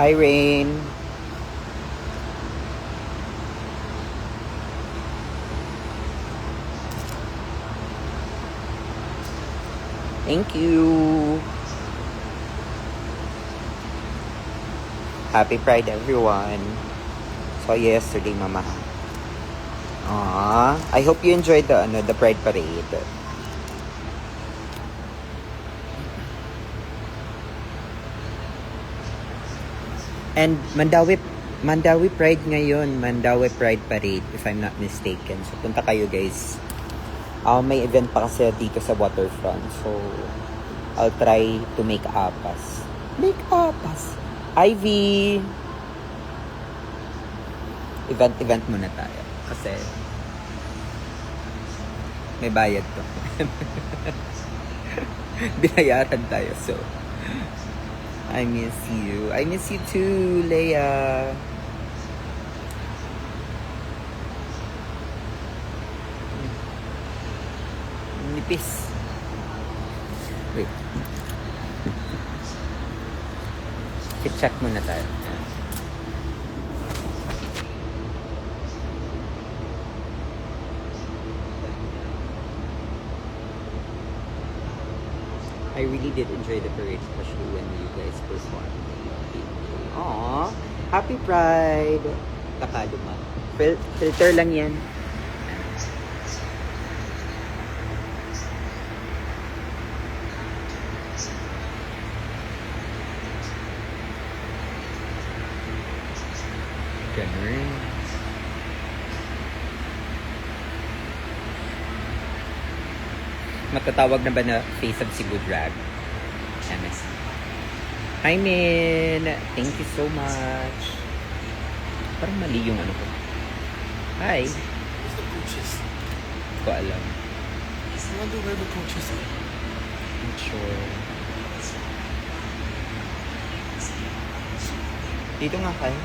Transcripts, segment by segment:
Hi, Rain. Thank you. Happy Pride, everyone. So, yesterday, Mama. I hope you enjoyed the Pride Parade. And Mandawi Pride ngayon. Mandawi Pride Parade, if I'm not mistaken. So, punta kayo, guys. May event pa kasi dito sa waterfront. So, I'll try to make apas. Make apas. Ivy! Event muna tayo. Kasi, may bayad to. Binayaran tayo. So, I miss you. I miss you too, Leia. Nipis. Wait. I-check muna tayo. I really did enjoy the parade, especially when you guys performed. Aww. Happy Pride! Kakaduma. Filter lang yan. Ganun. Matatawag na ba na Face of Cebu Drag? MS. Hi, Min! Thank you so much. Parang mali yung ano ko. Hi! Where's the coaches? Hindi ko alam. I wonder where the coaches are. Not sure. Dito nga kayo.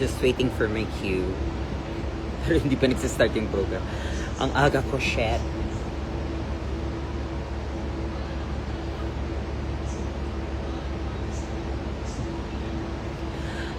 Just waiting for my cue. Pero hindi pa nagsistart yung program. Ang aga ko, shit.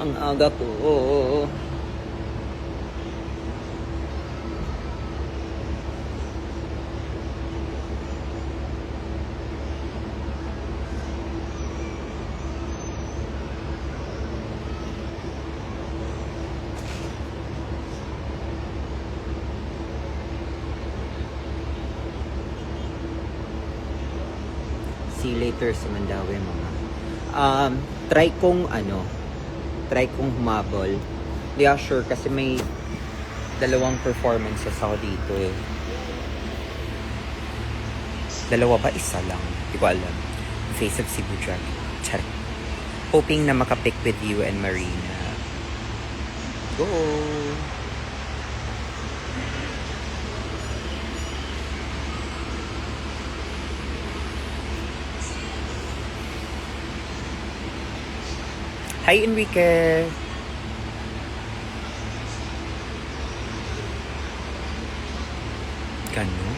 Ang aga ko. See you later sa Mandawi, mga. Try kong humabol. Yeah, sure, kasi may dalawang performances ako dito eh. Dalawa ba? Isa lang. Hindi ko alam. Face of Cebu Drag. Char. Hoping na makapick with you and Marina. Go! Hi, Enrique! Ganun?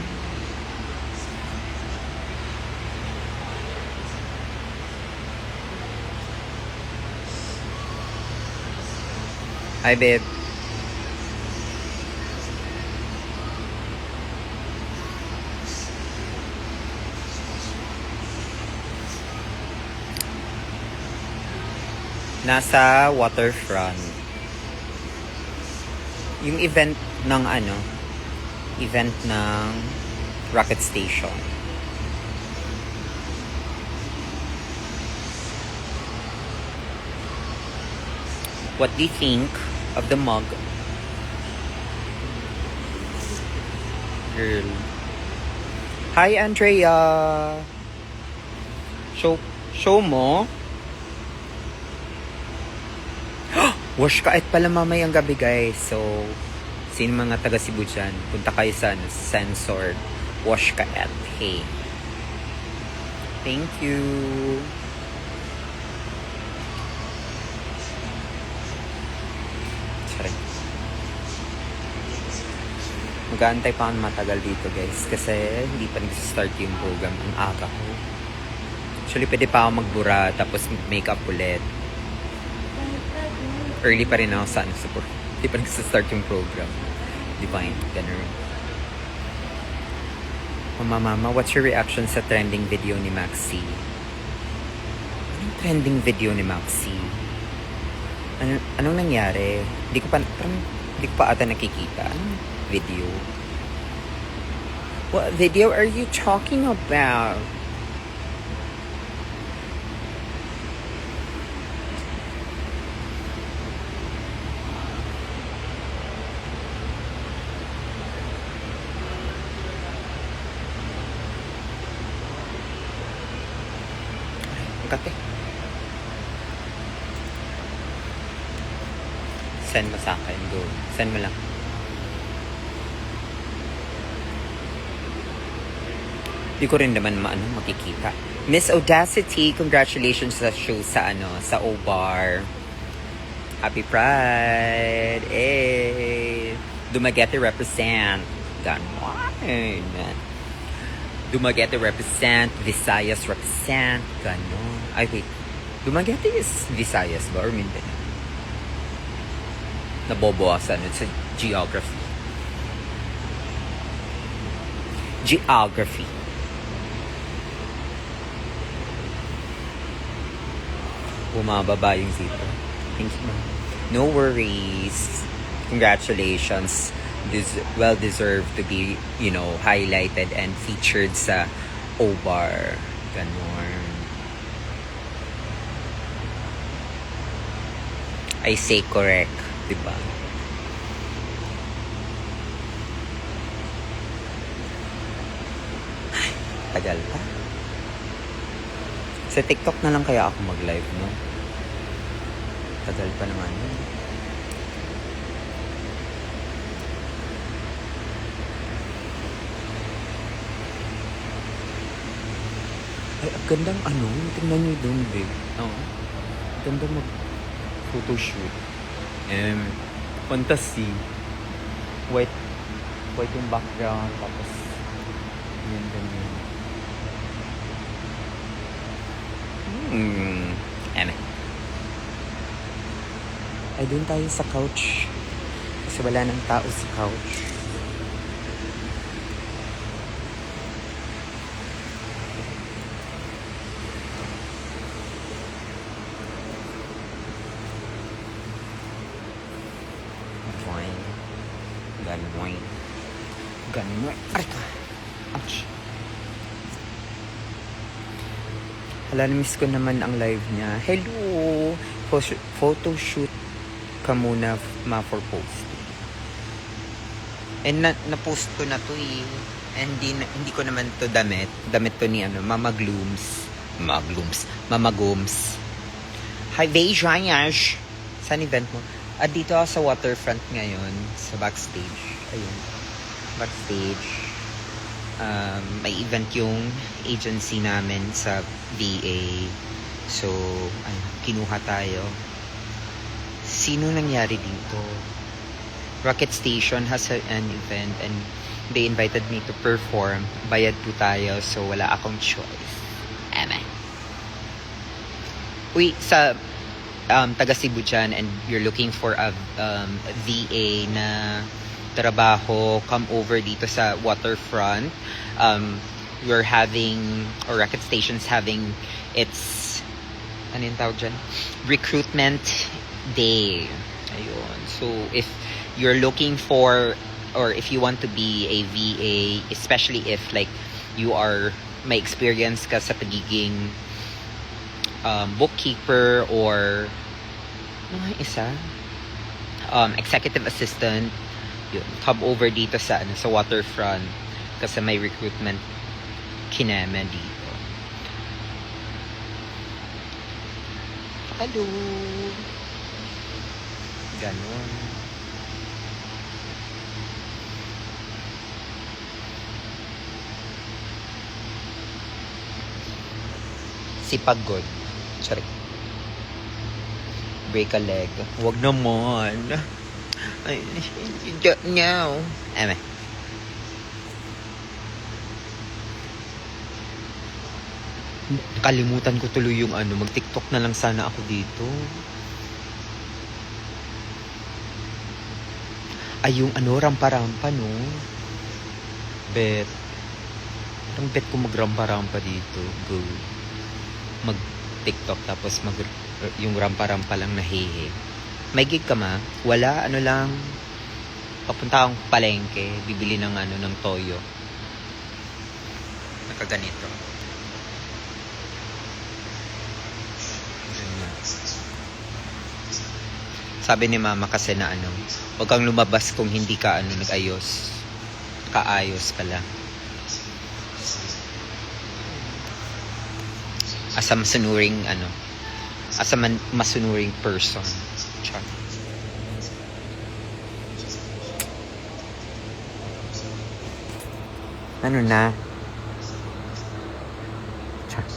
Hi, babe. Nasa waterfront. Yung event ng Rocket Station. What do you think of the mug? Girl. Hi, Andrea. Show mo. Wash ka pala mamayang gabi, guys. So, sino mga taga Cebu dyan, punta kayo sa Censored Wash ka Hey. Thank you. Sorry. Mag-aantay pa akong matagal dito guys kasi hindi pa nag-start yung program. Ang aga ko. Actually, pwede pa ako magbura tapos makeup ulit. Early pa rin ako sa support. Hindi pa nag-start yung program. Divine, ganun. Mama, what's your reaction sa trending video ni Maxi? Anong trending video ni Maxi? Anong nangyari? Hindi ko pa ata nakikita. Anong video? What video are you talking about? Kate. Send mo sa akin. Go. Send mo lang. Di ko rin naman makikita. Miss Audacity, congratulations sa show sa sa O-Bar. Happy Pride. Eh. Dumaguete represent. Ganon. Dumaguete represent. Visayas represent. Ganon. Ay, wait. Dumaguete is Visayas ba? Or Mindanao? Naboboasan sa geography. Geography. Bumababa yung zero. Thank you, ma'am. No worries. Congratulations. Well-deserved to be, highlighted and featured sa O-Bar. Ganon. I say correct. Diba? Ay, tagal pa. Sa TikTok na lang kaya ako mag-live, no? Tagal pa naman yun. Ay, ang gandang tingnan nyo doon, babe. Oo. Ganda mag-photoshoot. Fantasy. White yung background, tapos yan, ganyan. Ay, doon tayo sa couch. Kasi wala nang tao sa couch. Gano'n. Arika. Ouch. Hala, na-miss ko naman ang live niya. Hello! Photoshoot ka muna for posting. And na-post ko na to eh. And hindi ko naman to damit. Damit to ni Mama Glooms. Mama Gooms. Hi, Bejayash! Saan event mo? Dito ako sa waterfront ngayon. Sa backstage. Ayun. Backstage. May event yung agency namin sa VA. So, kinuha tayo. Sino nangyari dito? Rocket Station has an event and they invited me to perform. Bayad po tayo, so wala akong choice. Uy, sa taga Cebu dyan and you're looking for a VA na trabaho, come over dito sa waterfront. We're having, or Rocket Station's having its, ano yung tawag dyan? Recruitment Day. Ayun. So, if you're looking for, or if you want to be a VA, especially if like you are, may experience ka sa pagiging bookkeeper or executive assistant, yun, come over dito sa waterfront kasi may recruitment kineme dito. Hello. Ganon. Si Pagod. Sorry. Break a leg. Wag naman. I don't know. Kalimutan ko tuloy yung ano, mag-TikTok na lang sana ako dito. Ay, yung ano, rampa-rampa, no? Bet. Parang bet ko magrampa-rampa dito. Go. Mag-TikTok tapos yung rampa-rampa lang na hehe. May gig ka ma? Wala, ano lang. Papunta akong palengke. Bibili ng ano, ng toyo. Nakaganito. Ganyan. Sabi ni mama kasi na ano, huwag kang lumabas kung hindi ka ano, nag-ayos. Kaayos pala. As a masunuring ano, as a masunuring person. Char. Ano na? Char.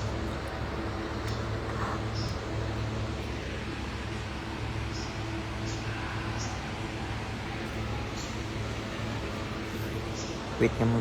Wait ka muna.